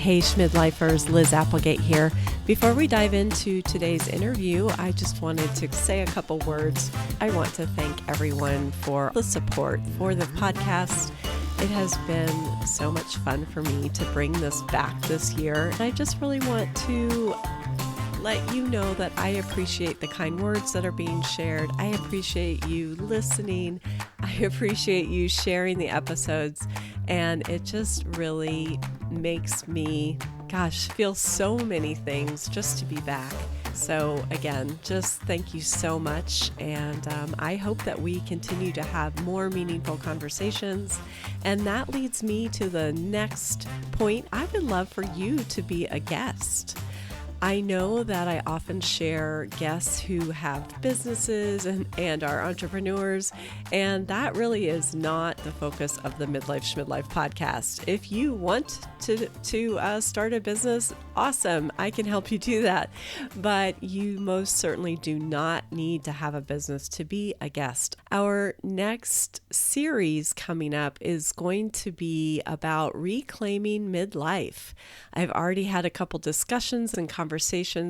Hey, Schmidlifers, Liz Applegate here. Before we dive into today's interview, I just wanted to say a couple words. I want to thank everyone for the support for the podcast. It has been so much fun for me to bring this back this year. And I just really want to let you know that I appreciate the kind words that are being shared. I appreciate you listening. I appreciate you sharing the episodes. And it just really makes me, feel so many things just to be back. So again, just thank you so much. And I hope that we continue to have more meaningful conversations. And that leads me to the next point. I would love for you to be a guest. I know that I often share guests who have businesses and are entrepreneurs, and that really is not the focus of the Midlife Schmidlife podcast. If you want to start a business, awesome, I can help you do that. But you most certainly do not need to have a business to be a guest. Our next series coming up is going to be about reclaiming midlife. I've already had a couple discussions and conversations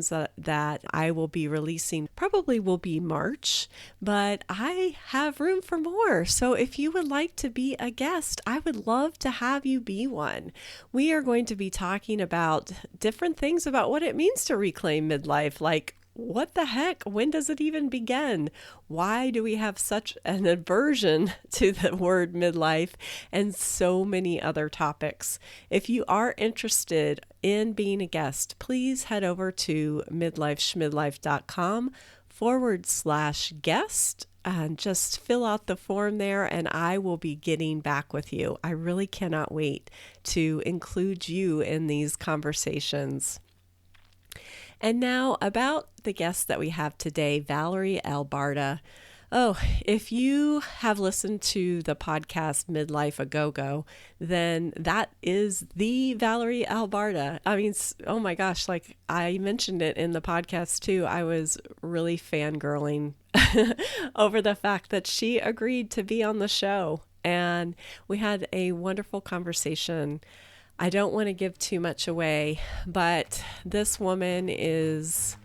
that I will be releasing, probably will be March, but I have room for more. So if you would like to be a guest, I would love to have you be one. We are going to be talking about different things about what it means to reclaim midlife, like what the heck? When does it even begin? Why do we have such an aversion to the word midlife? And so many other topics. If you are interested in being a guest, please head over to midlifeschmidlife.com/guest and just fill out the form there, and I will be getting back with you. I really cannot wait to include you in these conversations. And now about the guest that we have today, Valerie Albarta. Oh, if you have listened to the podcast Midlife-a-Go-Go, then that is the Valerie Albarta. I mean, oh my gosh, like I mentioned it in the podcast too. I was really fangirling over the fact that she agreed to be on the show. And we had a wonderful conversation. I don't want to give too much away, but this woman is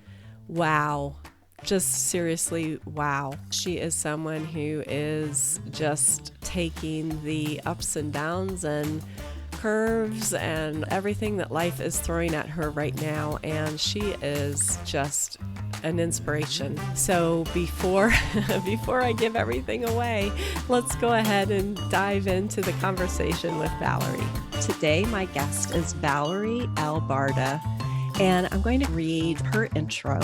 wow. Just seriously, wow. She is someone who is just taking the ups and downs and curves and everything that life is throwing at her right now. And she is just an inspiration. So before I give everything away, let's go ahead and dive into the conversation with Valerie. Today, my guest is Valerie Albarta, and I'm going to read her intro.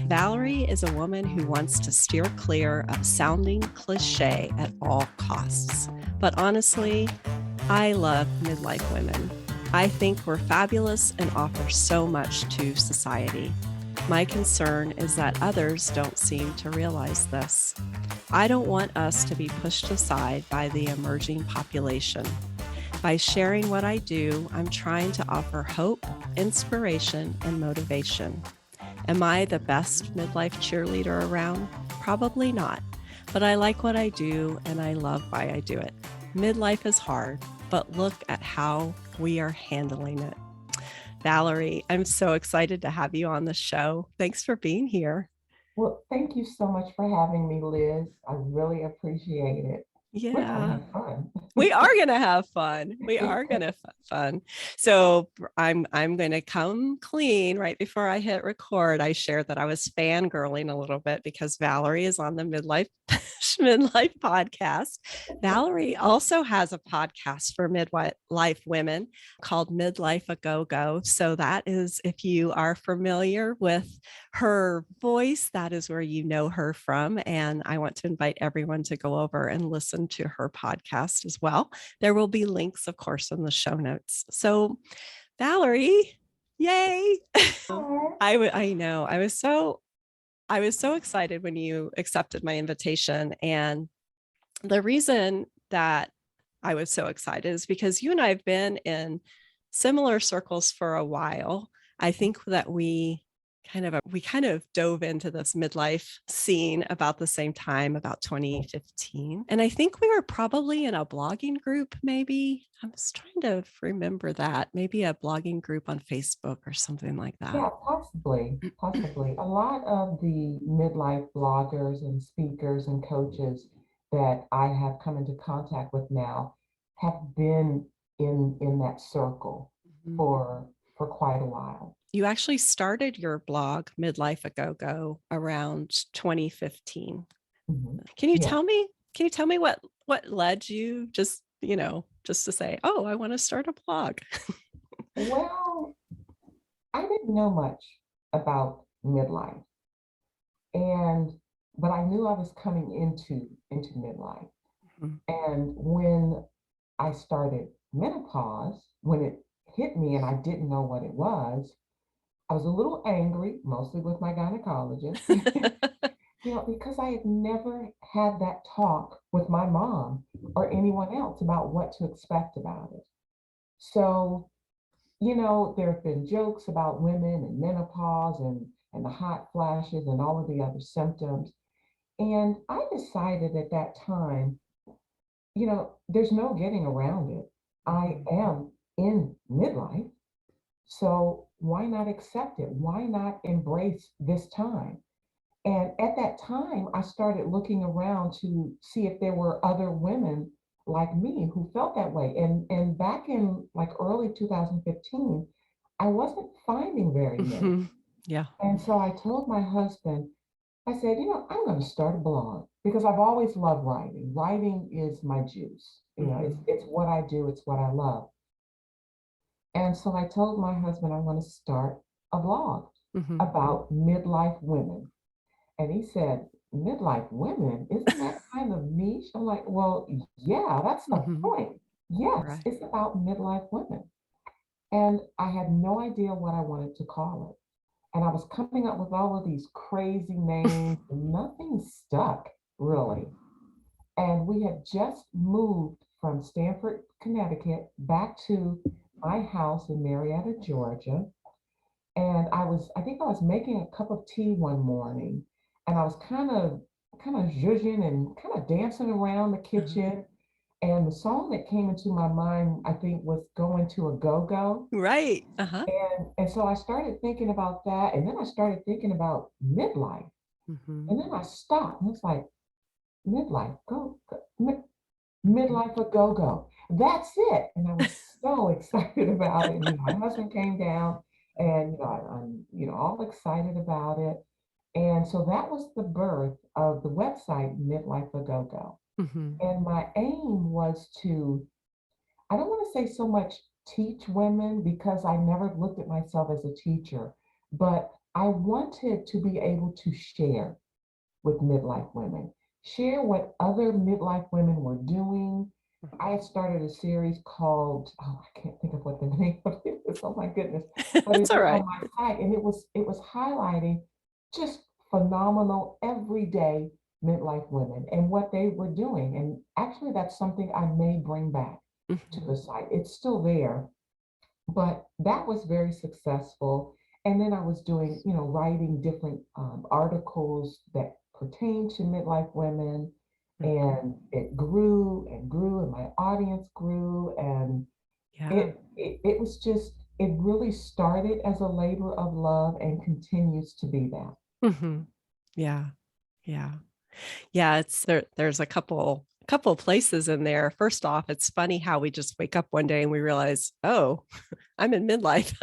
Valerie is a woman who wants to steer clear of sounding cliche at all costs. But honestly, I love midlife women. I think we're fabulous and offer so much to society. My concern is that others don't seem to realize this. I don't want us to be pushed aside by the emerging population. By sharing what I do, I'm trying to offer hope, inspiration, and motivation. Am I the best midlife cheerleader around? Probably not, but I like what I do and I love why I do it. Midlife is hard, but look at how we are handling it. Valerie, I'm so excited to have you on the show. Thanks for being here. Well, thank you so much for having me, Liz. I really appreciate it. We're going to Yeah. have fun. We are going to have fun. We are going to have fun. So I'm going to come clean right before I hit record. I shared that I was fangirling a little bit because Valerie is on the Midlife podcast. Valerie also has a podcast for midlife women called Midlife-a-Go-Go. So that is, if you are familiar with her voice, that is where you know her from. And I want to invite everyone to go over and listen to her podcast as well. There will be links, of course, in the show notes. So Valerie, yay. I know. I was so excited when you accepted my invitation. And the reason that I was so excited is because you and I have been in similar circles for a while. I think that we we kind of dove into this midlife scene about the same time, about 2015. And I think we were probably in a blogging group, maybe. I was trying to remember that. Maybe a blogging group on Facebook or something like that. Yeah, possibly, possibly. A lot of the midlife bloggers and speakers and coaches that I have come into contact with now have been in that circle Mhm. for quite a while. You actually started your blog, Midlife-a-Go-Go, around 2015. Mhm. Can you Yeah. tell me, what led you just to say, "Oh, I want to start a blog?" Well, I didn't know much about midlife, and but I knew I was coming into midlife. Mhm. And when I started menopause, when it hit me and I didn't know what it was, I was a little angry, mostly with my gynecologist, because I had never had that talk with my mom or anyone else about what to expect about it. So, there have been jokes about women and menopause and the hot flashes and all of the other symptoms. And I decided at that time, there's no getting around it. I Mhm. am in midlife, so why not accept it? Why not embrace this time? And at that time, I started looking around to see if there were other women like me who felt that way. And back in like early 2015, I wasn't finding very many. Mhm. Yeah. And so I told my husband, I said, I'm going to start a blog because I've always loved writing. Writing is my juice. Mhm. It's what I do, it's what I love. And so I told my husband I want to start a blog Mhm. about midlife women. And he said, midlife women, isn't that kind of niche? I'm like, well, yeah, that's the Mhm. point. Yes, Right. it's about midlife women. And I had no idea what I wanted to call it. And I was coming up with all of these crazy names, and nothing stuck really. And we had just moved from Stamford, Connecticut, back to my house in Marietta, Georgia. And I think I was making a cup of tea one morning, and I was kind of zhuzhing and kind of dancing around the Uh-huh. kitchen. And the song that came into my mind, I think, was "Going to a Go-Go." Right. Uh-huh. And so I started thinking about that, and then I started thinking about midlife, Mhm. and then I stopped, and it's like midlife, Mhm. midlife-a-go-go. That's it. And I was so excited about it. And my husband came down and I'm all excited about it. And so that was the birth of the website Midlife-a-Go-Go. Mhm. And my aim was to, I don't want to say so much teach women because I never looked at myself as a teacher, but I wanted to be able to share with midlife women, share what other midlife women were doing. I had started a series called, oh, I can't think of what the name of it is. Oh my goodness. But It's it all was right. on my site and it was highlighting just phenomenal everyday midlife women and what they were doing. And actually that's something I may bring back to Mhm. the site. It's still there, but that was very successful. And then I was doing, writing different articles that pertain to midlife women. Mhm. And it grew and grew, and my audience grew. And Yeah. it was just, it really started as a labor of love and continues to be that. Mhm. Yeah. Yeah. Yeah, there's a couple places in there. First off, it's funny how we just wake up one day and we realize, "Oh, I'm in midlife."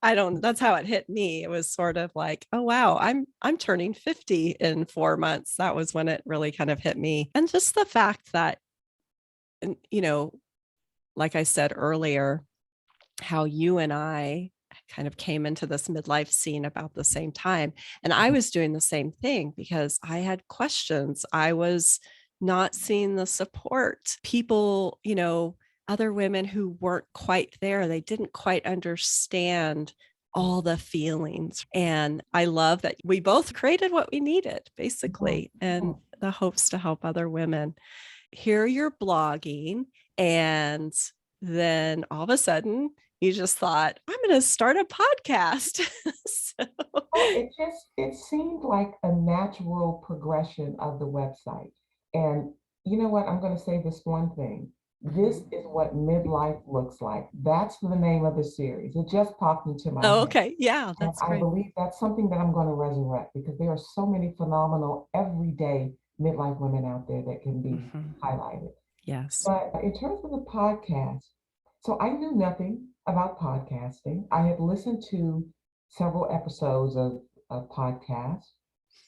I don't That's how it hit me. It was sort of like, "Oh, wow, I'm turning 50 in 4 months." That was when it really kind of hit me. And just the fact that, and, like I said earlier, how you and I kind of came into this midlife scene about the same time. And I was doing the same thing because I had questions. I was not seeing the support. People, other women who weren't quite there, they didn't quite understand all the feelings. And I love that we both created what we needed, Yes, basically, and yes. the hopes to help other women. Here you're blogging, and then all of a sudden You just thought, I'm going to start a podcast. So, Well, it seemed like a natural progression of the website. And you know what? I'm going to say this one thing. This mhm. is what midlife looks like. That's the name of the series. It just popped into my Oh, head. okay. Yeah, And that's I great. believe that's something that I'm going to resurrect because there are so many phenomenal everyday midlife women out there that can be Mhm. highlighted. Yes. But in terms of the podcast, so I knew nothing about podcasting. I had listened to several episodes of podcasts,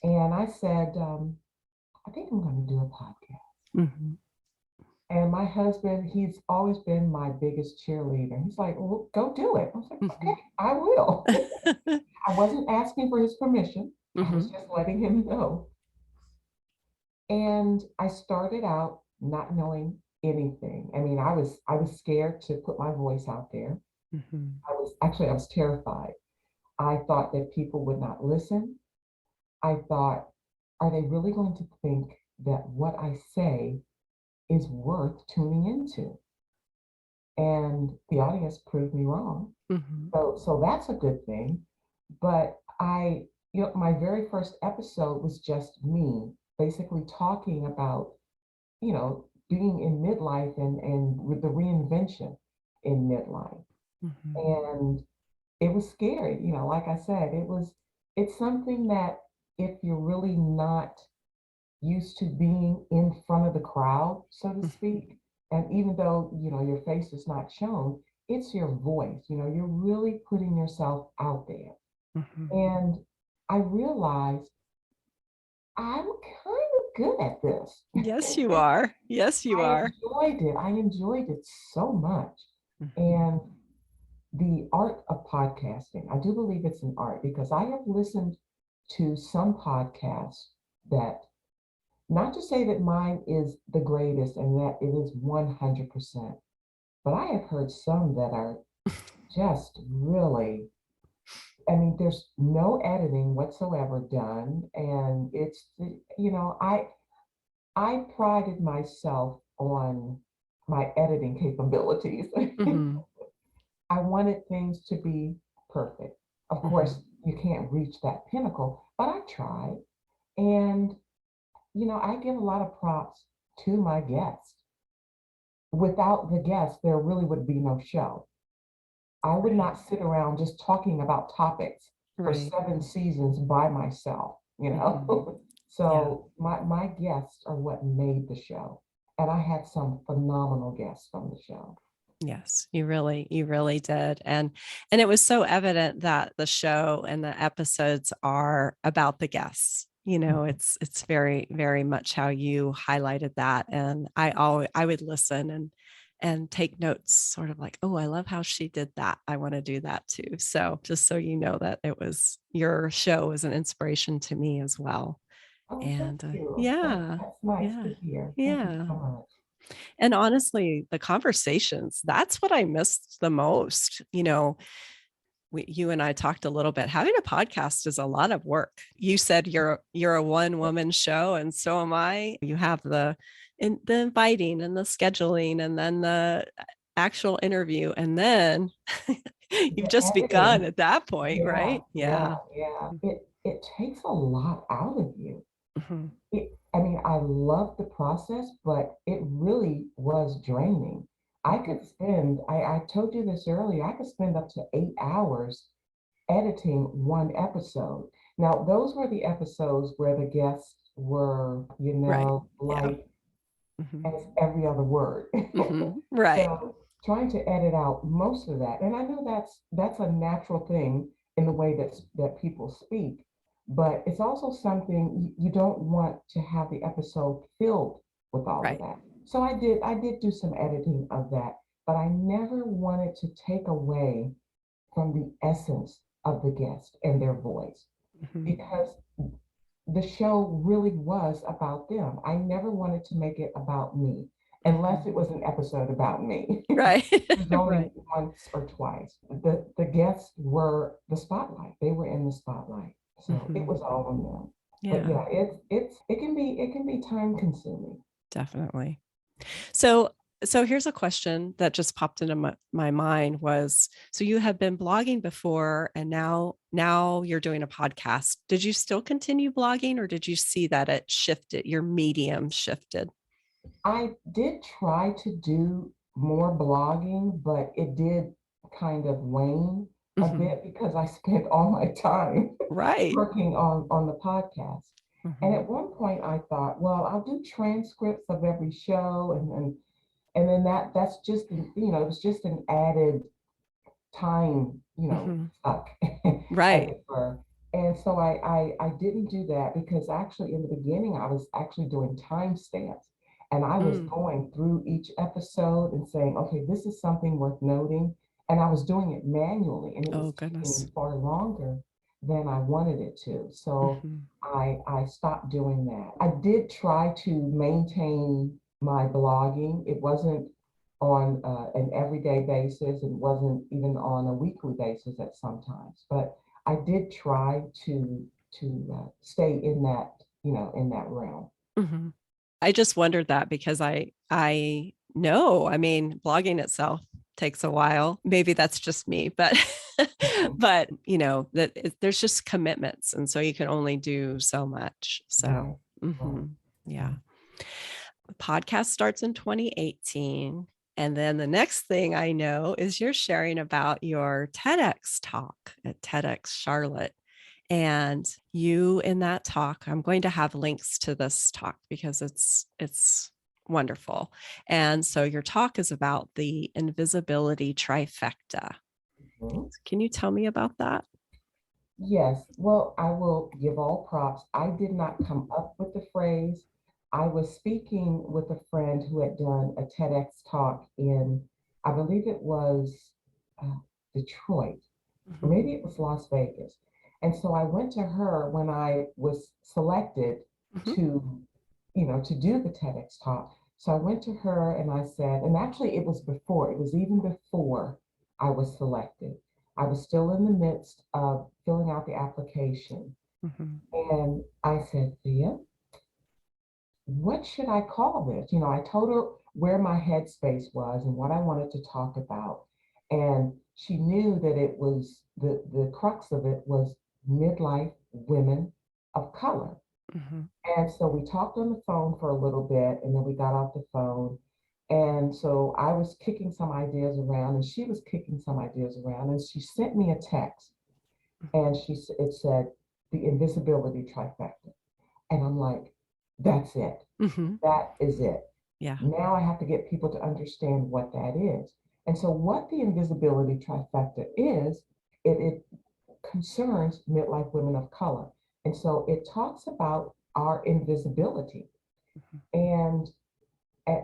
and I said, I think I'm going to do a podcast. Mhm. And my husband, he's always been my biggest cheerleader. He's like, well, go do it. I was like, Mhm. okay, I will. I wasn't asking for his permission. I was Mhm. just letting him know. And I started out not knowing anything. I mean, I was scared to put my voice out there. Mhm. I was terrified. I thought that people would not listen. I thought, are they really going to think that what I say is worth tuning into? And the audience proved me wrong. Mhm. So that's a good thing. But my very first episode was just me basically talking about, being in midlife and with the reinvention in midlife. Mhm. And it was scary. Like I said, it's something that if you're really not used to being in front of the crowd, so to Mhm. speak, and even though, your face is not shown, it's your voice. You're really putting yourself out there. Mhm. And I realized I'm kind of good at this. Yes, you are. Yes, you are. I enjoyed it so much. Mhm. And the art of podcasting, I do believe it's an art because I have listened to some podcasts that, not to say that mine is the greatest and that it is 100%, but I have heard some that are just really, I mean, there's no editing whatsoever done. And I prided myself on my editing capabilities. Mhm. I wanted things to be perfect. Of course, Mhm. you can't reach that pinnacle, but I tried. And, I give a lot of props to my guests. Without the guests, there really would be no show. I would Right. not sit around just talking about topics for Right. 7 seasons by myself. Mhm. Yeah. So my guests are what made the show. And I had some phenomenal guests from the show. Yes, you really did. And it was so evident that the show and the episodes are about the guests. It's very, very much how you highlighted that. And I would listen and take notes, sort of like, oh, I love how she did that. I want to do that too. So just so you know that it was your show was an inspiration to me as well. Oh, thank And you. yeah, That's nice yeah, to hear. Thank you yeah. so much. And honestly, the conversations, that's what I missed the most. You and I talked a little bit. Having a podcast is a lot of work. You said you're a one woman show, and so am I. You have the inviting and the scheduling, and then the actual interview, and then you've The just begun editing, at that point, yeah, right? yeah, Yeah. yeah. It takes a lot out of you. Mhm. I mean, I love the process, but it really was draining. I told you this earlier, I could spend up to 8 hours editing one episode. Now, those were the episodes where the guests were, Right. Yeah. like Mhm. as every other word. Mhm. Right. So trying to edit out most of that, and I know that's a natural thing in the way that people speak, but it's also something you don't want to have the episode filled with all of Right. that. So I did do some editing of that, but I never wanted to take away from the essence of the guest and their voice Mhm. because the show really was about them. I never wanted to make it about me, unless Mhm. it was an episode about me. Right. It was only Right. once or twice. The guests were the spotlight. They were in the spotlight. So it Mhm. was all on them. But Yeah, yeah, it can be time consuming. definitely. So So here's a question that just popped into my mind was, so you have been blogging before and now you're doing a podcast. Did you still continue blogging or did you see that it shifted, your medium shifted? I did try to do more blogging, but it did kind of wane a Hmm. bit because I spent all my time Right. working on the podcast. And Hmm. at one point I thought, well, I'll do transcripts of every show and then that's just it was just an added time, Hmm. stuck, as Right. it were. And so I didn't do that because actually in the beginning I was actually doing timestamps and I was Mm. going through each episode and saying, okay, this is something worth noting. And I was doing it manually and it Oh, was taking goodness. me far longer than I wanted it to. So Hmm. I stopped doing that. I did try to maintain my blogging. It wasn't on an everyday basis. It wasn't even on a weekly basis at sometimes, but I did try to stay in that in that realm. Hmm. I just wondered that because I know, I mean, blogging itself takes a while. Maybe that's just me, but Mhm. but that there's just commitments, and so you can only do so much. So, Right, right. yeah. Yeah. The podcast starts in 2018. And then the next thing I know is you're sharing about your TEDx talk at TEDx Charlotte. And you in that talk, I'm going to have links to this talk because it's wonderful. And so your talk is about the invisibility trifecta. Mhm. Can you tell me about that? Yes, well, I will give all props. I did not come up with the phrase. I was speaking with a friend who had done a TEDx talk in, I believe it was uh, Detroit, or Mhm. maybe it was Las Vegas. And so I went to her when I was selected Mhm. to, to do the TEDx talk. So I went to her and I said, and actually it was even before I was selected. I was still in the midst of filling out the application. Mhm. And I said, Thea, what should I call this? I told her where my headspace was and what I wanted to talk about. And she knew that it was the crux of it was midlife women of color. Mhm. And so we talked on the phone for a little bit and then we got off the phone. And so I was kicking some ideas around and she was kicking some ideas around. And she sent me a text and it said the invisibility trifecta. And I'm like, that's it. Mhm. That is it. Yeah. Now I have to get people to understand what that is. And so, what the invisibility trifecta is, it concerns midlife women of color. And so, it talks about our invisibility. Mhm. And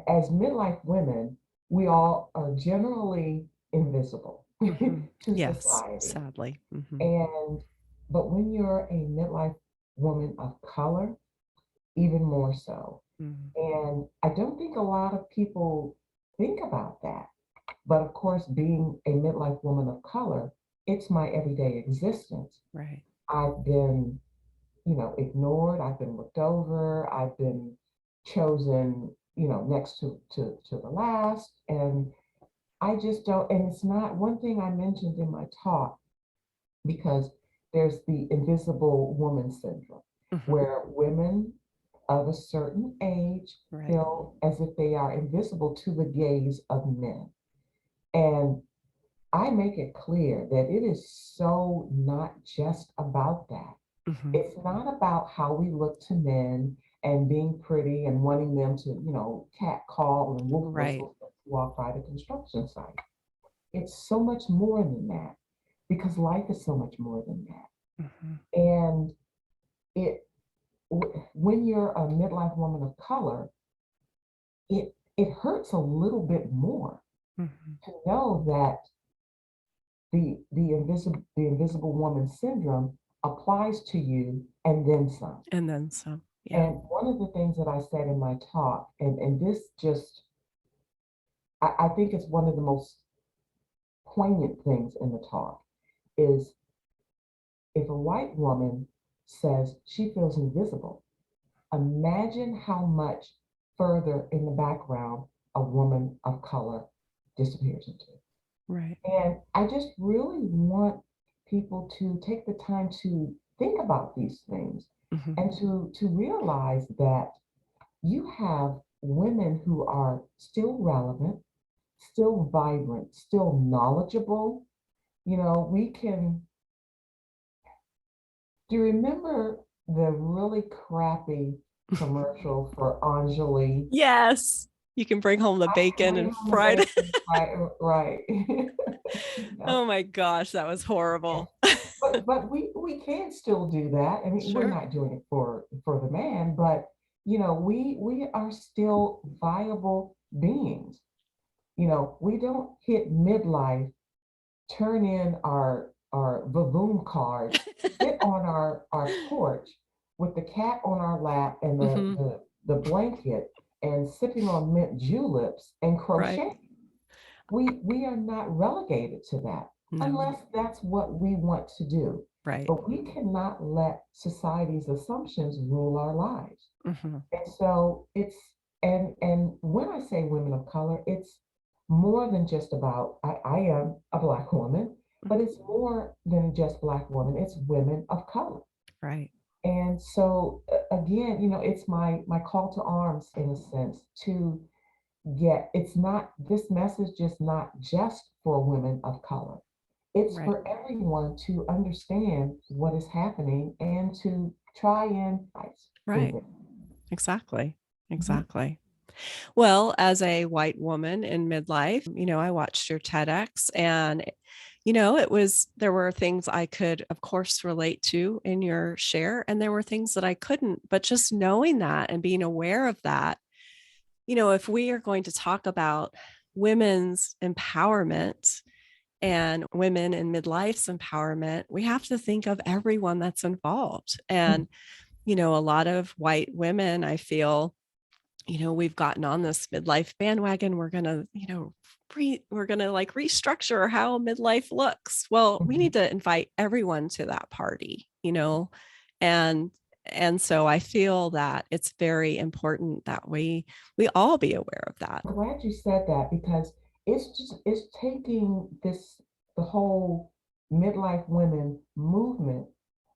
as midlife women, we all are generally invisible Mhm. to Yes, society. sadly. Mhm. And, but when you're a midlife woman of color, even more so. Mhm. And I don't think a lot of people think about that. But of course, being a midlife woman of color, it's my everyday existence. Right. I've been, ignored, I've been looked over, I've been chosen, next to the last. And I just don't, and it's not one thing I mentioned in my talk because there's the invisible woman syndrome, Mhm. where women of a certain age Right. feel as if they are invisible to the gaze of men. And I make it clear that it is so not just about that. Mhm. It's not about how we look to men and being pretty and wanting them to, cat call and wolf Right. whistle to walk by the construction site. It's so much more than that because life is so much more than that. Mhm. And it when you're a midlife woman of color, it hurts a little bit more Mhm. to know that the invisible woman syndrome applies to you and then some. And then some. Yeah. And one of the things that I said in my talk, and this just I think it's one of the most poignant things in the talk, is if a white woman says she feels invisible, imagine how much further in the background a woman of color disappears into. Right. And I just really want people to take the time to think about these things Hmm. and to realize that you have women who are still relevant, still vibrant, still knowledgeable. You know, we can, do you remember the really crappy commercial for Anjali? Yes. You can bring home the I can bacon bring and home the fried. bacon, right, right. Oh No, my gosh, that was yes. horrible. But we can still do that. I mean, we're Sure. not doing it for the man, but you know, we are still viable beings. You know, we don't hit midlife, turn in our Vavoom cards, sit on our porch with the cat on our lap and Hmm. the blanket and sipping on mint juleps and Right. crochet. We are not relegated to that No. unless that's what we want to do. Right. But we cannot let society's assumptions rule our lives. Hmm. And so it's and when I say women of color, it's more than just about I am a black woman, but it's more than just black women, it's women of color. Right. And so again, you know, it's my call to arms in a sense to get it's not this message just not just for women of color. It's Right. for everyone to understand what is happening and to try and in Right. it. Exactly. Mhm. Exactly. Well, as a white woman in midlife, I watched your TEDx and there were things I could, of course, relate to in your share, and there were things that I couldn't. But just knowing that and being aware of that, if we are going to talk about women's empowerment and women in midlife's empowerment, we have to think of everyone that's involved. And, a lot of white women, I feel, we've gotten on this midlife bandwagon. We're going to, we're going to like restructure how midlife looks. Well, we Mhm. need to invite everyone to that party, and and so I feel that it's very important that we all be aware of that. I'm glad you said that because it's taking this the whole midlife women movement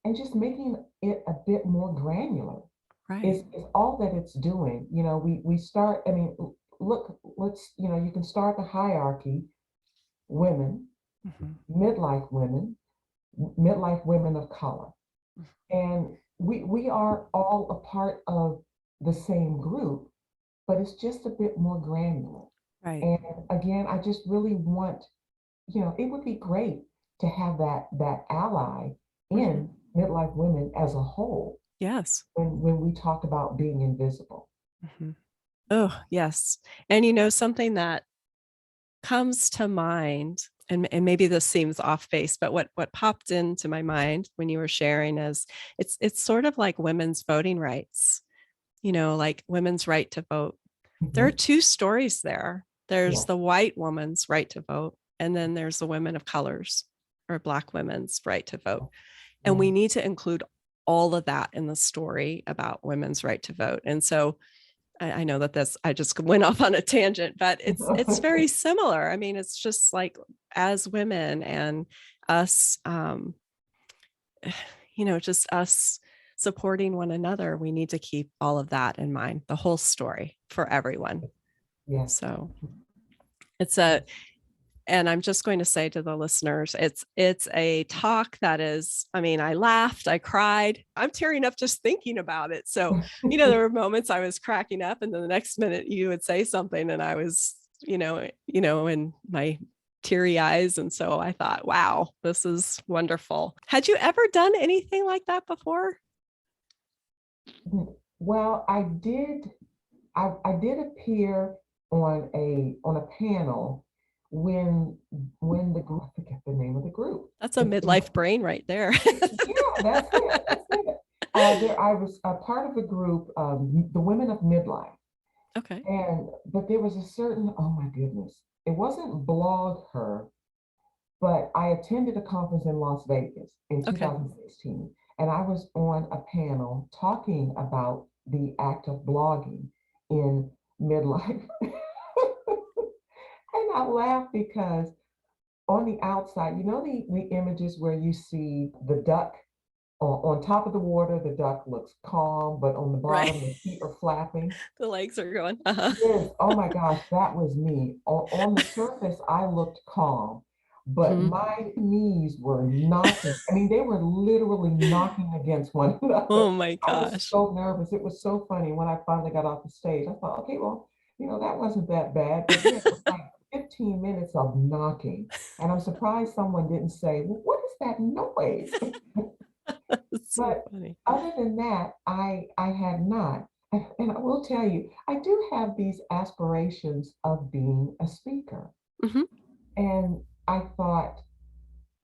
and just making it a bit more granular. Right. Is all that it's doing. You know, we start. I mean, look, let's you can start the hierarchy: women, Mhm. midlife women of color, and we are all a part of the same group, but it's just a bit more granular. Right. And again, I just really want, it would be great to have that ally Mhm. in midlife women as a whole Yes. when we talk about being invisible. Mhm. Oh, yes. And something that comes to mind, and maybe this seems off base, but what popped into my mind when you were sharing is it's sort of like women's voting rights, like women's right to vote. There are Mhm. two stories there. There's Yeah. the white woman's right to vote, and then there's the women of colors or black women's right to vote. And Yeah. we need to include all of that in the story about women's right to vote. And so I know that I just went off on a tangent, but it's very similar. I mean, it's just like as women and us, just us supporting one another, we need to keep all of that in mind, the whole story for everyone. Yes. So it's a, and I'm just going to say to the listeners, it's a talk that is, I mean, I laughed, I cried, I'm tearing up just thinking about it. So, there were moments I was cracking up, and then the next minute you would say something and I was, in my teary eyes. And so I thought, wow, this is wonderful. Had you ever done anything like that before? Well, I did appear on a panel when the group, I forget the name of the group. That's a midlife brain right there. Yeah, that's it. That's it. I was a part of a group, the Women of Midlife, Okay. and but there was a certain, oh my goodness, it wasn't Blog Her, but I attended a conference in Las Vegas in Okay. 2016, and I was on a panel talking about the act of blogging in midlife. And I laugh because on the outside, you know the images where you see the duck on top of the water, the duck looks calm, but on the Right. bottom, the feet are flapping. The legs are going, uh-huh. Yes, oh my gosh, that was me. On the surface, I looked calm, but Mhm. my knees were knocking. I mean, they were literally knocking against one Oh another. my I was gosh. so nervous. It was so funny when I finally got off the stage. I thought, okay, well, that wasn't that bad. But yeah, it was like 15 minutes of knocking. And I'm surprised someone didn't say, well, what is that noise? That's so But funny. other than that, I had not. And I will tell you, I do have these aspirations of being a speaker. Mhm. And I thought,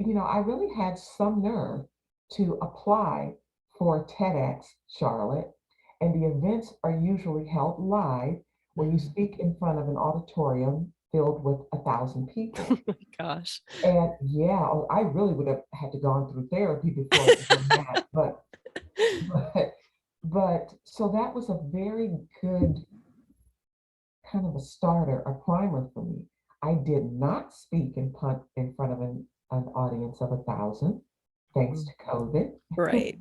I really had some nerve to apply for TedX Charlotte. And the events are usually held live where you Mhm. speak in front of an auditorium filled with 1,000 Oh people. my gosh. And yeah, I really would have had to gone through therapy before I could done that. But but so that was a very good kind of a starter, a primer for me. I did not speak in front of an audience of 1,000, thanks Mhm. to COVID. Right.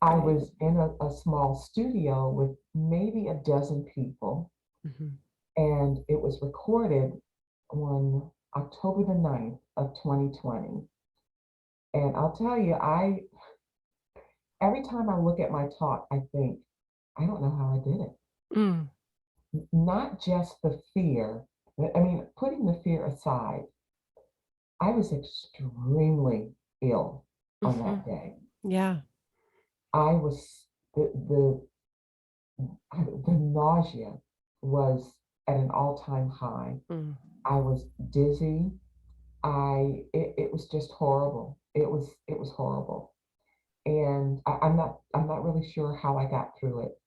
I Right. was in a small studio with maybe a dozen people, Mhm. and it was recorded on October the 9th of 2020. And I'll tell you, every time I look at my talk, I think, I don't know how I did it. Mm. Not just the fear. I mean, putting the fear aside, I was extremely ill on that Mhm. day. Yeah. I was the nausea was at an all-time high. Mm. I was dizzy. It was just horrible. It was horrible. And I'm not really sure how I got through it.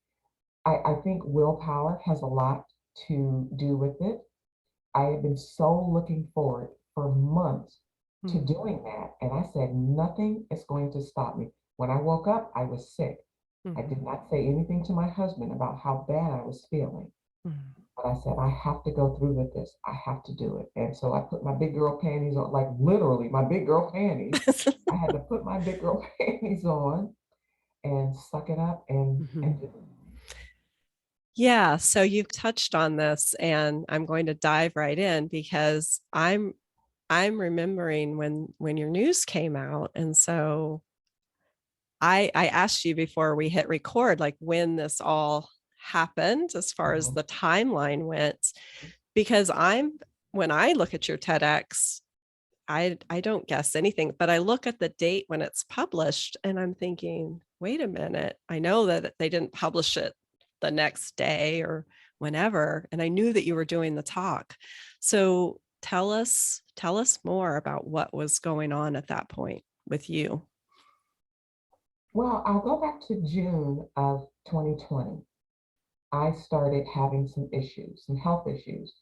I think willpower has a lot to do with it. I had been so looking forward for months to Mm. doing that. And I said, nothing is going to stop me. When I woke up, I was sick. I Mhm. did not say anything to my husband about how bad I was feeling. Mm. But I said, I have to go through with this. I have to do it. And so I put my big girl panties on, like literally my big girl panties. I had to put my big girl panties on and suck it up and Mhm. Yeah, so you've touched on this and I'm going to dive right in because I'm remembering when your news came out and so I asked you before we hit record like when this all happened as far as Mhm. the timeline went because when I look at your TEDx I don't guess anything, but I look at the date when it's published and I'm thinking, "Wait a minute. I know that they didn't publish it the next day or whenever, and I knew that you were doing the talk." So tell us more about what was going on at that point with you. Well, I'll go back to June of 2020. I started having some issues, some health issues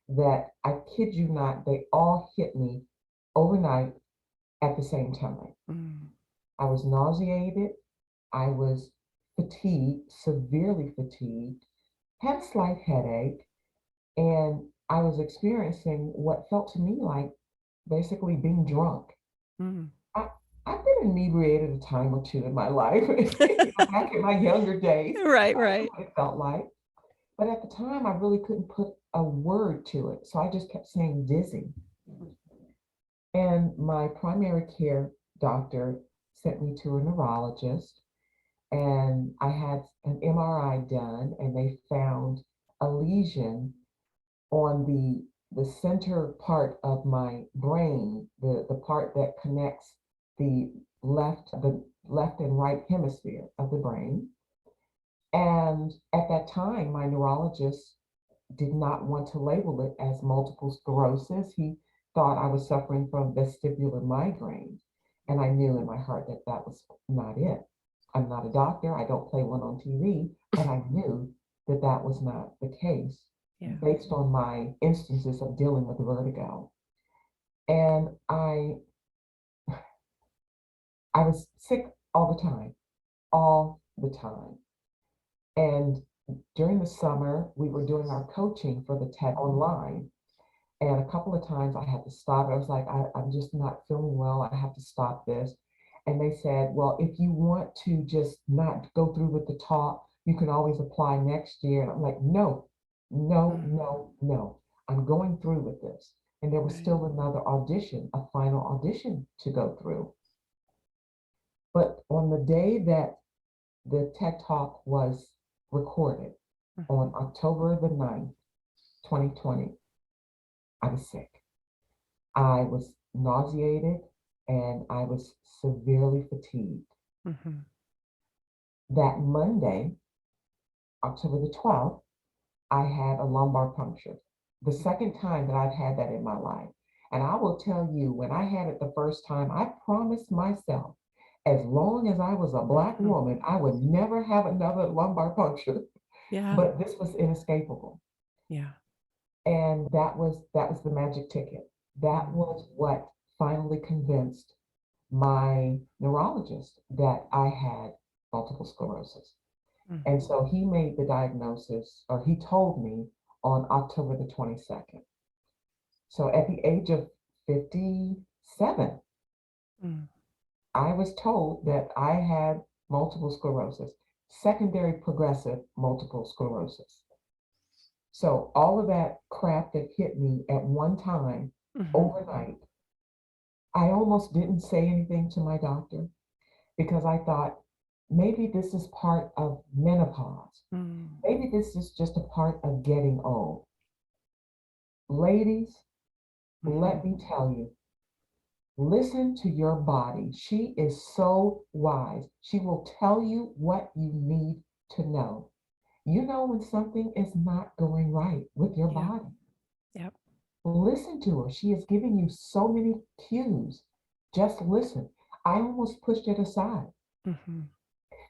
that I kid you not, they all hit me overnight at the same time. Mm, I was nauseated, I was fatigued, severely fatigued, had a slight headache, and I was experiencing what felt to me like basically being drunk. mm. I, I've been inebriated a time or two in my life, back in my younger days. Right, I know right. what it felt like. But at the time, I really couldn't put a word to it. So I just kept saying dizzy. And my primary care doctor sent me to a neurologist, and I had an MRI done, and they found a lesion on the center part of my brain, the part that connects the left and right hemisphere of the brain. And at that time, my neurologist did not want to label it as multiple sclerosis. He thought I was suffering from vestibular migraine. And I knew in my heart that that was not it. I'm not a doctor. I don't play one on TV, but I knew that that was not the case Yeah. based on my instances of dealing with vertigo. And I was sick all the time. And during the summer, we were doing our coaching for the TED online. And a couple of times I had to stop. I was like, I'm just not feeling well. I have to stop this. And they said, well, if you want to just not go through with the talk, you can always apply next year. And I'm like, no, no, Mm. no, no. I'm going through with this. And there was Right. still another audition, a final audition to go through. But on the day that the TED Talk was recorded Mhm. on October the 9th, 2020, I was sick. I was nauseated and I was severely fatigued. Mhm. That Monday, October the 12th, I had a lumbar puncture. The second time that I've had that in my life. And I will tell you, when I had it the first time, I promised myself, as long as I was a Black Mhm. woman, I would never have another lumbar puncture. Yeah. But this was inescapable. Yeah. And that was the magic ticket. That Mm. was what finally convinced my neurologist that I had multiple sclerosis. Mm. And so he made the diagnosis, or he told me on October the 22nd. So at the age of 57, Mm. I was told that I had multiple sclerosis, secondary progressive multiple sclerosis. So all of that crap that hit me at one time Mhm. overnight, I almost didn't say anything to my doctor because I thought maybe this is part of menopause. Mm. Maybe this is just a part of getting old. Ladies, let Mhm. me tell you, listen to your body. She is so wise. She will tell you what you need to know. You know when something is not going right with your Yeah. body. Yep. Listen to her. She is giving you so many cues. Just listen. I almost pushed it aside Mhm.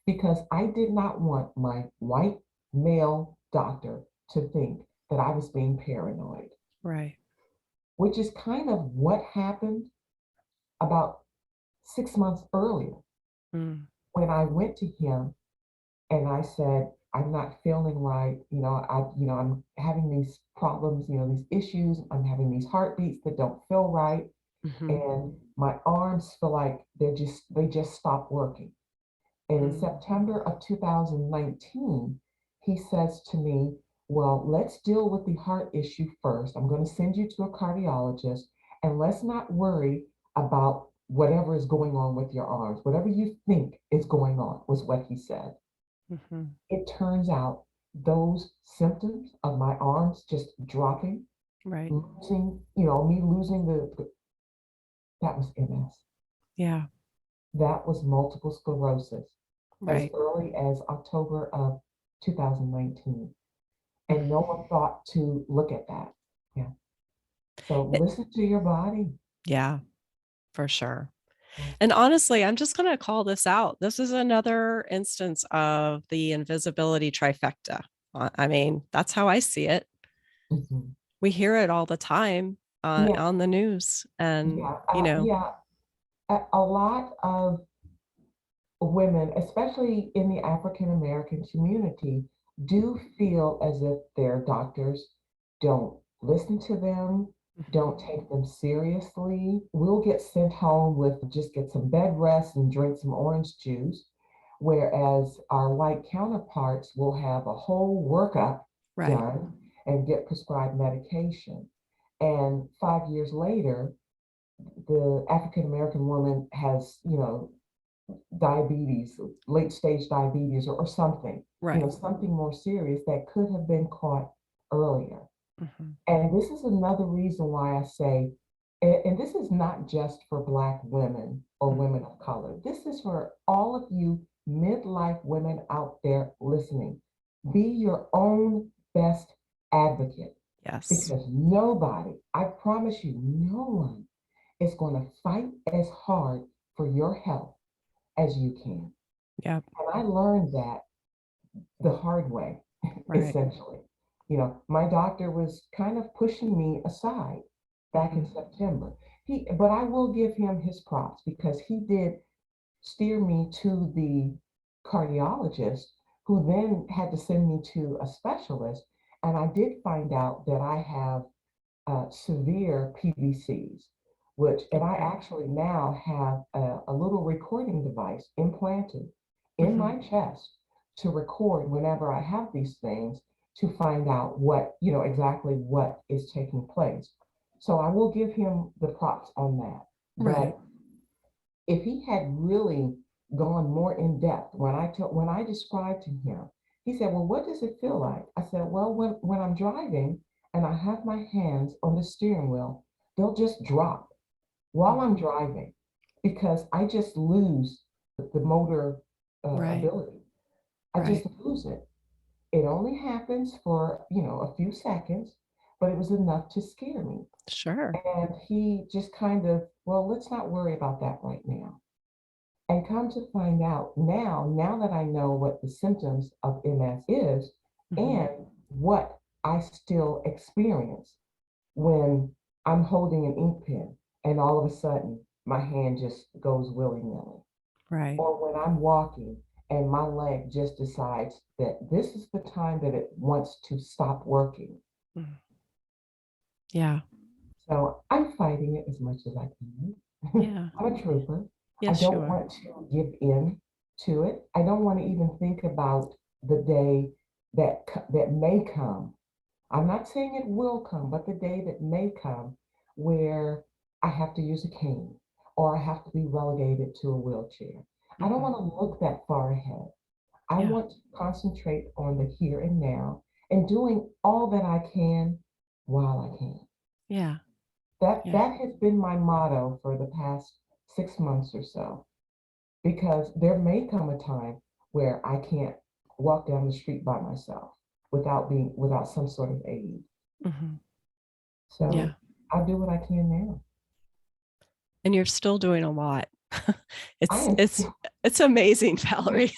because I did not want my white male doctor to think that I was being paranoid, Right. which is kind of what happened about 6 months earlier Mm. when I went to him and I said, I'm not feeling right. I'm having these problems, these issues. I'm having these heartbeats that don't feel right. Mhm. And my arms feel like they just stopped working. And in Mm. September of 2019, he says to me, well, let's deal with the heart issue first. I'm going to send you to a cardiologist and let's not worry about whatever is going on with your arms. Whatever you think is going on was what he said. Mhm. It turns out those symptoms of my arms just dropping, Right. me losing that was MS. Yeah. That was multiple sclerosis as Right. early as October of 2019. And no Mm. one thought to look at that. Yeah. So It, listen to your body. yeah, for sure. Yeah. And honestly, I'm just going to call this out. This is another instance of the invisibility trifecta. I mean, that's how I see it. Mhm. We hear it all the time Yeah. on the news. And, Yeah. you know, Yeah. A lot of women, especially in the African American community, do feel as if their doctors don't listen to them, mhm, don't take them seriously. We'll get sent home with just get some bed rest and drink some orange juice, whereas our white counterparts will have a whole workup right, done and get prescribed medication. And 5 years later, the African American woman has, diabetes, late stage diabetes, or something, right. something more serious that could have been caught earlier. Mhm, And this is another reason why I say, and this is not just for Black women or mhm. women of color, this is for all of you midlife women out there listening. Be your own best advocate Yes. because nobody, I promise you, no one is going to fight as hard for your health as you can. Yep. And I learned that the hard way, Right. essentially. My doctor was kind of pushing me aside back in Mhm, September. But I will give him his props because he did steer me to the cardiologist who then had to send me to a specialist. And I did find out that I have severe PVCs, and I Okay. actually now have a little recording device implanted in Hmm. my chest to record whenever I have these things to find out exactly what is taking place. So I will give him the props on that. Right. But if he had really gone more in depth when I described to him, he said, "Well, what does it feel like?" I said, "Well, when I'm driving and I have my hands on the steering wheel, they'll just drop while I'm Hmm. driving because I just lose the motor Right. ability. I Right. just lose it. It only happens for, a few seconds, but it was enough to scare me." Sure. And he just kind of, "Well, let's not worry about that right now." And come to find out now that I know what the symptoms of MS is Hmm. and what I still experience when I'm holding an ink pen and all of a sudden my hand just goes willy-nilly. Right. Or when I'm walking and my leg just decides that this is the time that it wants to stop working. Mm. Yeah. So I'm fighting it as much as I can. Yeah. I'm a trooper. I Yes, you don't are. want to give in to it. I don't want to even think about the day that may come. I'm not saying it will come, but the day that may come where I have to use a cane or I have to be relegated to a wheelchair. I don't Hmm. want to look that far ahead. I Yeah. want to concentrate on the here and now and doing all that I can while I can. Yeah. That Yeah. that has been my motto for the past 6 months or so, because there may come a time where I can't walk down the street by myself without some sort of aid. Hmm. Yeah. So I'll do what I can now. And you're still doing a lot. I It's am it's still, it's amazing, Valerie.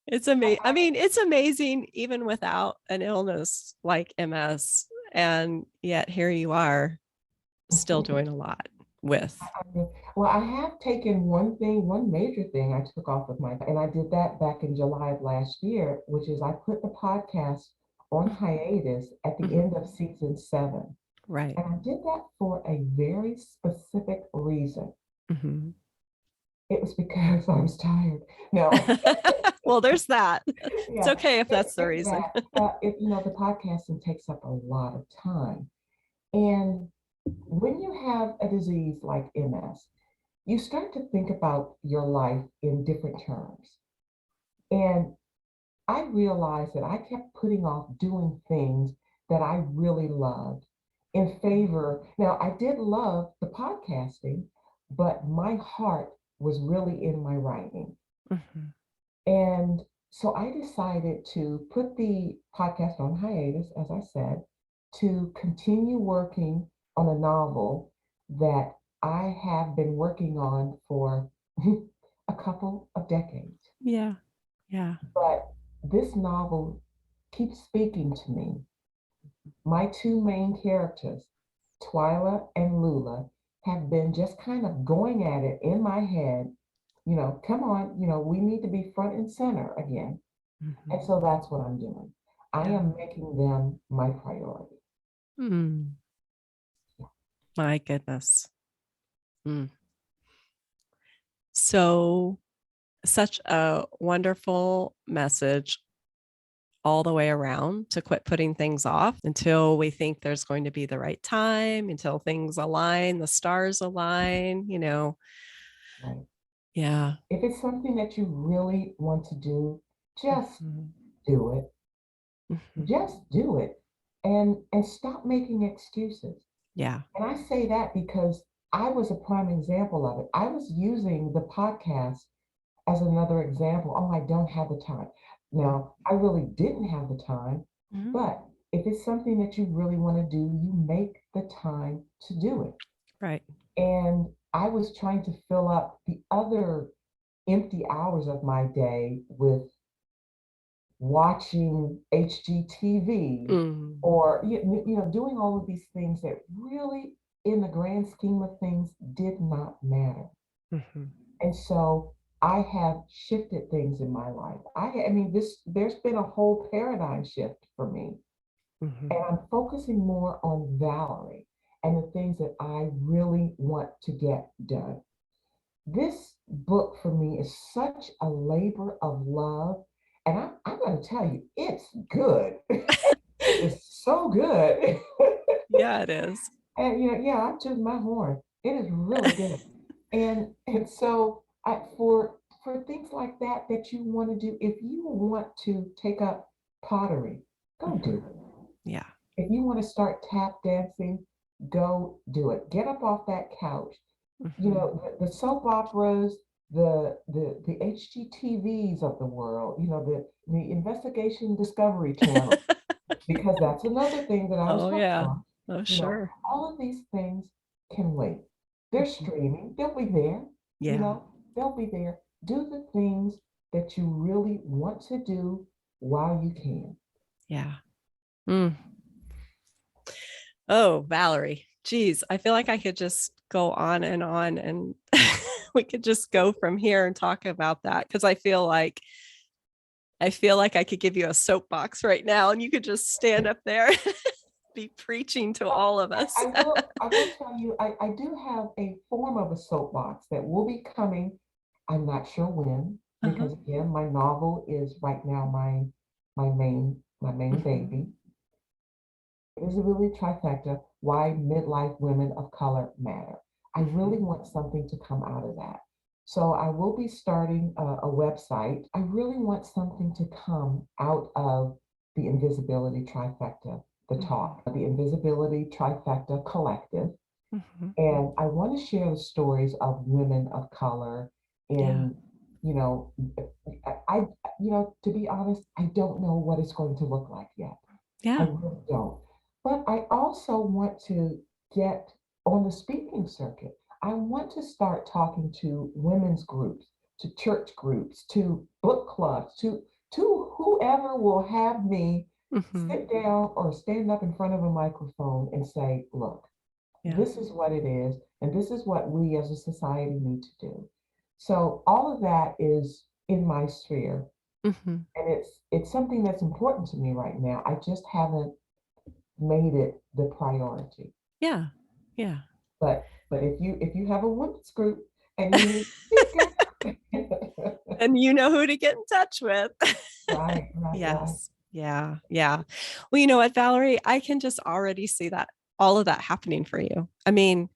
It's amazing. I mean, it's amazing even without an illness like MS, and yet here you are still doing a lot with. well, I have taken one major thing I took off of and I did that back in July of last year, which is I put the podcast on hiatus at the Mhm. end of season 7. Right. And I did that for a very specific reason. Mhm. It was because I was tired. No, Well, there's that. It's yeah, okay if that's the there's reason. that. The podcasting takes up a lot of time. And when you have a disease like MS, you start to think about your life in different terms. And I realized that I kept putting off doing things that I really loved in favor. Now, I did love the podcasting, but my heart was really in my writing. Mhm. And so I decided to put the podcast on hiatus, as I said, to continue working on a novel that I have been working on for a couple of decades. Yeah. Yeah. But this novel keeps speaking to me. My two main characters, Twyla and Lula, have been just kind of going at it in my head. Come on, we need to be front and center again. And Mhm. so that's what I'm doing. I Yeah. am making them my priority. Mm. Yeah. My goodness. Mm. So, such a wonderful message all the way around to quit putting things off until we think there's going to be the right time, until things align, the stars align. Right. Yeah. If it's something that you really want to do, just Mhm. do it. Mhm. Just do it and stop making excuses. Yeah. And I say that because I was a prime example of it. I was using the podcast as another example. Oh, I don't have the time. Now, I really didn't have the time, Mhm. but if it's something that you really want to do, you make the time to do it. Right. And I was trying to fill up the other empty hours of my day with watching HGTV Mhm. or doing all of these things that really, in the grand scheme of things, did not matter. Mhm. And so I have shifted things in my life. I mean, there's been a whole paradigm shift for me. Mm-hmm. And I'm focusing more on Valerie and the things that I really want to get done. This book for me is such a labor of love. And I'm going to tell you, it's good. It is so good. Yeah, it is. And yeah, I took my horn. It is really good. And so for things like that that you want to do, if you want to take up pottery, go Mm-hmm. do it. Yeah. If you want to start tap dancing, go do it. Get up off that couch. Mm-hmm. The soap operas, the HGTVs of the world, the Investigation Discovery Channel, because that's another thing that I was Oh, hooked yeah. on. Oh, You know, sure. all of these things can wait. They're Mhm. streaming. They'll be there. You Yeah. know, they'll be there. Do the things that you really want to do while you can. Yeah. Mm. Oh, Valerie. Geez, I feel like I could just go on and we could just go from here and talk about that because I feel like I could give you a soapbox right now and you could just stand up there be preaching to Well, all of us. I will tell you, I do have a form of a soapbox that will be coming. I'm not sure when, Uh-huh. because again, my novel is right now my main Mhm. baby. It is a really trifecta why midlife women of color matter. I really Mhm. want something to come out of that. So I will be starting a website. I really want something to come out of the invisibility trifecta, the Mhm. talk, the invisibility trifecta collective. Mhm. And I want to share the stories of women of color Yeah. in, you know, I, to be honest, I don't know what it's going to look like yet. I Yeah. really don't. But I also want to get on the speaking circuit. I want to start talking to women's groups, to church groups, to book clubs, to whoever will have me Mhm. sit down or stand up in front of a microphone and say, look, Yeah. this is what it is, and this is what we as a society need to do. So all of that is in my sphere, Mhm. and it's something that's important to me right now. I just haven't made it the priority. Yeah. Yeah. But if you have a women's group and you need a speaker, And you know who to get in touch with. right, right, right. Yes. Yeah. Yeah. Well, you know what, Valerie? I can just already see that all of that happening for you. I mean,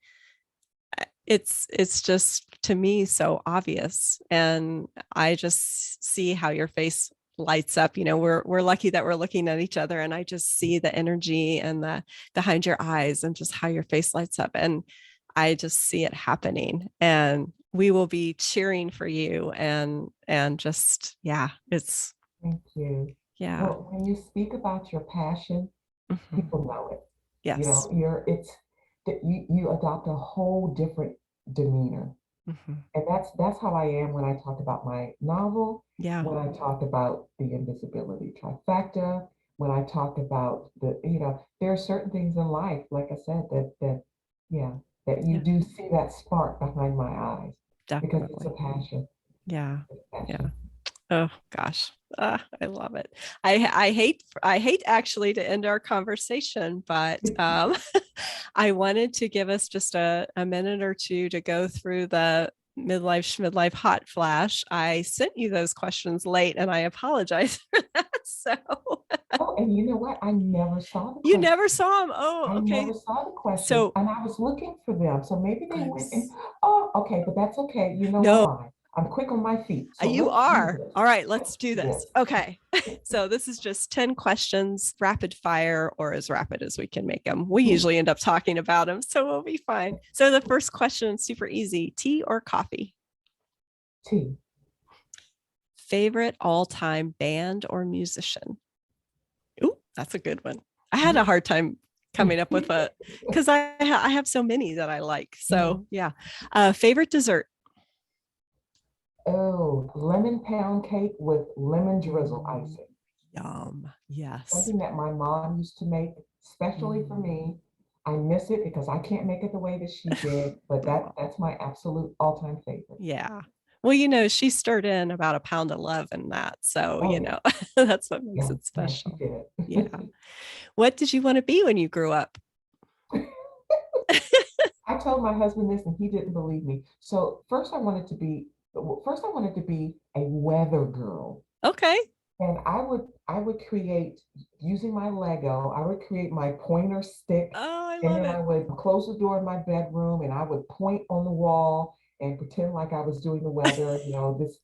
it's just to me so obvious. And I just see how your face lights up. We're lucky that we're looking at each other and I just see the energy and the behind your eyes and just how your face lights up. And I just see it happening. And we will be cheering for you and just yeah, it's Thank you. yeah. Well, when you speak about your passion, Mhm. people know it. Yes. It's that you adopt a whole different demeanor. Mhm. And that's how I am when I talk about my novel, Yeah. when I talk about the invisibility trifecta, when I talk about there are certain things in life, like I said, yeah, that you Yeah. do see that spark behind my eyes because it's a Definitely. passion. Yeah. It's a Yeah. passion. Oh gosh, I love it. I hate actually to end our conversation, but I wanted to give us just a minute or two to go through the midlife schmidlife hot flash. I sent you those questions late, and I apologize for that. So Oh, and you know what? I never saw the you question. never saw them. Oh, I never okay. saw the questions, So and I was looking for them. So maybe they I'm went and, oh, okay, but that's okay. You know I'm no. fine. I'm quick on my feet. So You let's do are. this. All right, Let's let's do do this. this. Okay. So this is just 10 questions, rapid fire or as rapid as we can make them. We usually end up talking about them, so we'll be fine. So the first question, super easy. Tea or coffee? T. Favorite all-time band or musician? Ooh, that's a good one. I had a hard time coming up with a because I have so many that I like. Mhm. So yeah. Favorite dessert? Oh, lemon pound cake with lemon drizzle Ooh, icing. yum. Yes. Something that my mom used to make, especially for Mm. me. I miss it because I can't make it the way that she did, but Oh, that's my absolute all-time favorite. yeah. Well, she stirred in about a pound of love in that. So, Oh yeah, that's what makes yeah, it yeah, she special. did. Yeah. What did you want to be when you grew up? I told my husband this and he didn't believe me. So first I wanted to be a weather girl. Okay. And I would create using my Lego, I would create my pointer stick, Oh, I and love then it. I would close the door in my bedroom and I would point on the wall and pretend like I was doing the weather, this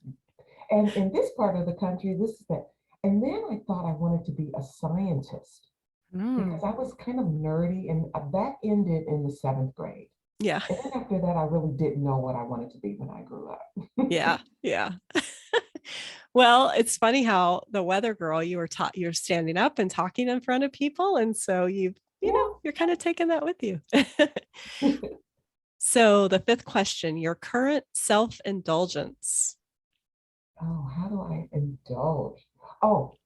and in this part of the country, this is that. And then I thought I wanted to be a scientist because Mm. I was kind of nerdy, and that ended in the seventh grade. Yeah. And then after that, I really didn't know what I wanted to be when I grew up. Yeah. Yeah. Well, it's funny how the weather girl, you're standing up and talking in front of people. And so Yeah. you're kind of taking that with you. So the fifth question, your current self-indulgence. Oh, how do I indulge? Oh,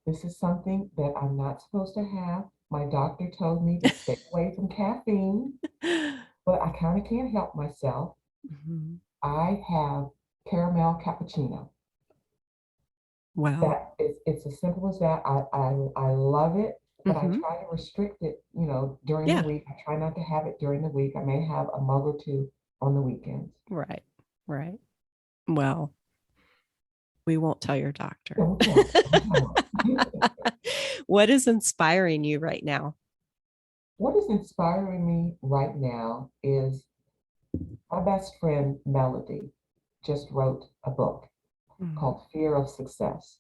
this is something that I'm not supposed to have. My doctor told me to stay away from caffeine, but I kind of can't help myself. Mhm. I have caramel cappuccino. Well, That is, it's as simple as that. I love it, but I hmm try to restrict it, during the yeah, week. I try not to have it during the week. I may have a mug or two on the weekends. right, right. Well, we won't tell your doctor. Don't tell. Don't tell. What is inspiring you right now? What is inspiring me right now is my best friend Melody just wrote a book Mm, called Fear of Success.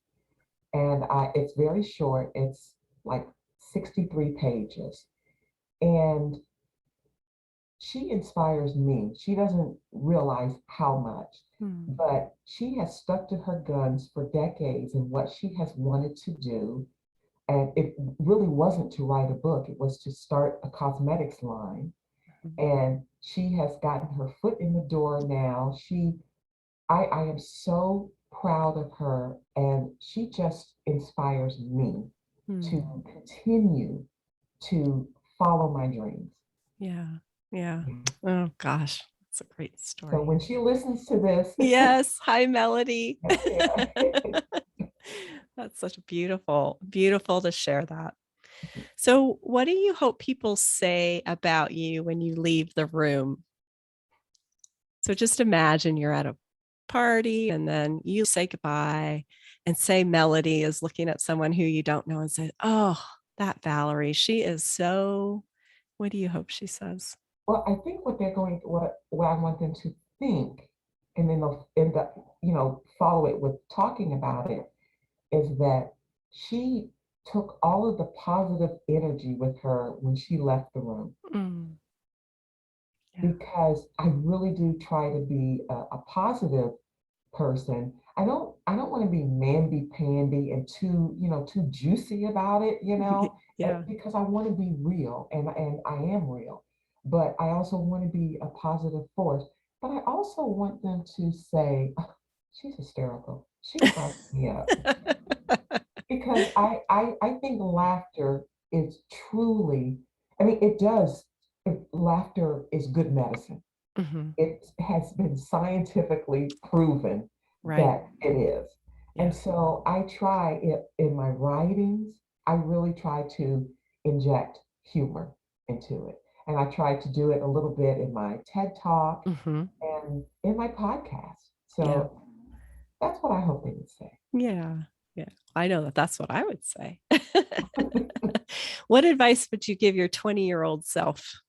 And it's very short. It's like 63 pages. And she inspires me. She doesn't realize how much, mm, but she has stuck to her guns for decades in what she has wanted to do. And it really wasn't to write a book, it was to start a cosmetics line. mm, And she has gotten her foot in the door now. I am so proud of her, and she just inspires me to mm. continue to follow my dreams. Yeah, yeah. Oh gosh, that's a great So story. when she listens to this, Yes. Hi, Melody. yeah, That's such a beautiful to share that. So, what do you hope people say about you when you leave the room? So, just imagine you're at a party and then you say goodbye, and say Melody is looking at someone who you don't know and say, "Oh, that Valerie, she is so," what do you hope she says? well, I think what I want them to think, and then they'll end up, follow it with talking about it, is that she took all of the positive energy with her when she left the room. Mm, yeah. Because I really do try to be a positive person. I don't want to be namby-pamby and too juicy about it, Yeah. because I want to be real, and I am real. But I also want to be a positive force. But I also want them to say, "Oh, she's hysterical. She cracks me up." Because I think laughter is truly, I mean, laughter is good medicine. Mhm. It has been scientifically proven Right. that it is. Yeah. And so I try it in my writings, I really try to inject humor into it. And I try to do it a little bit in my TED Talk Mhm. and in my podcast. Yeah. So that's what I hope they would say. Yeah. Yeah. I know that that's what I would say. What advice would you give your 20-year-old self?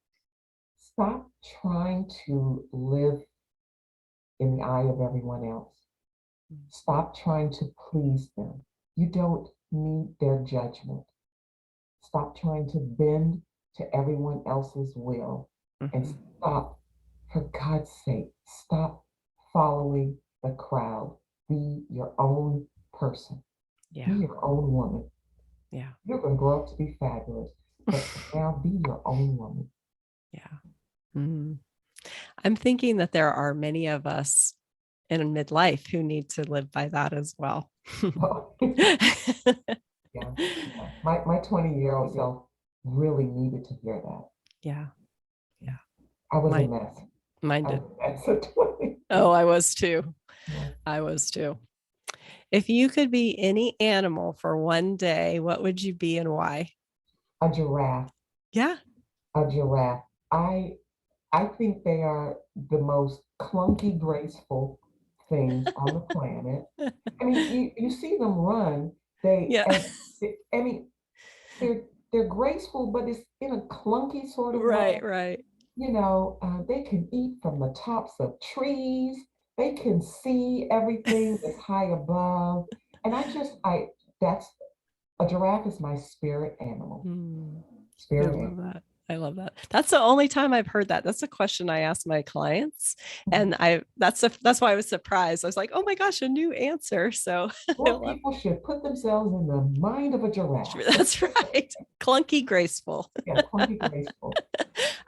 Stop trying to live in the eye of everyone else. Stop trying to please them. You don't need their judgment. Stop trying to bend to everyone else's will, and Mhm. stop, for God's sake, stop following the crowd. Be your own person. Be Yeah. your own woman. Yeah. You're going to grow up to be fabulous, but for now, be your own woman. Yeah. Mhm. I'm thinking that there are many of us in midlife who need to live by that as well. Yeah, yeah. My 20-year-old self really needed to hear that. Yeah. Yeah. I was a Mine, mess. mine I did. was a mess at 20. Oh, I was too. Yeah. I was too. If you could be any animal for one day, what would you be and why? A giraffe. Yeah. A giraffe. I think they are the most clunky, graceful things on the planet. I mean, you see them run, they Yeah. and I mean, they're graceful, but it's in a clunky sort of way. Right, right. They can eat from the tops of trees. They can see everything that's high above. And that's a giraffe is my spirit animal. Hmm. I Spirit love animal. that. I love that. That's the only time I've heard that. That's a question I ask my clients. Mhm. And that's why I was surprised. I was like, oh my gosh, a new answer. So I More love people should put themselves in the mind of a giraffe. that's right. Clunky graceful. Yeah, clunky, graceful.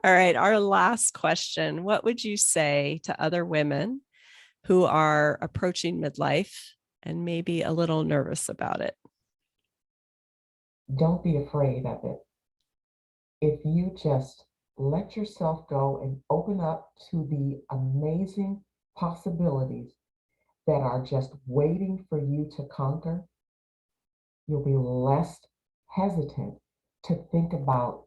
All right. Our last question. What would you say to other women who are approaching midlife and maybe a little nervous about it? Don't be afraid of it. If you just let yourself go and open up to the amazing possibilities that are just waiting for you to conquer, you'll be less hesitant to think about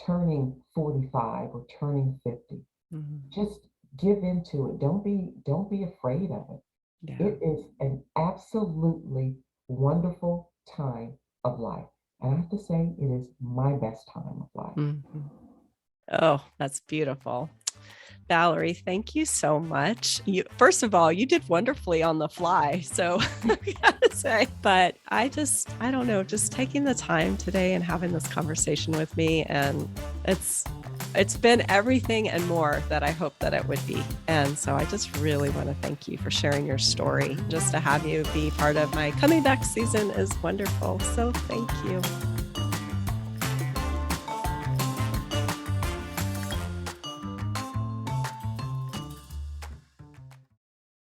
turning 45 or turning 50. Mhm. Just give into it. Don't be afraid of it. Yeah. It is an absolutely wonderful time of life. And I have to say, it is my best time of life. Mhm. Oh, that's beautiful. Valerie, thank you so much. First of all, you did wonderfully on the fly. So I gotta say, but I don't know, just taking the time today and having this conversation with me. And it's been everything and more that I hoped that it would be. And so I just really want to thank you for sharing your story. Just to have you be part of my coming back season is wonderful. So thank you.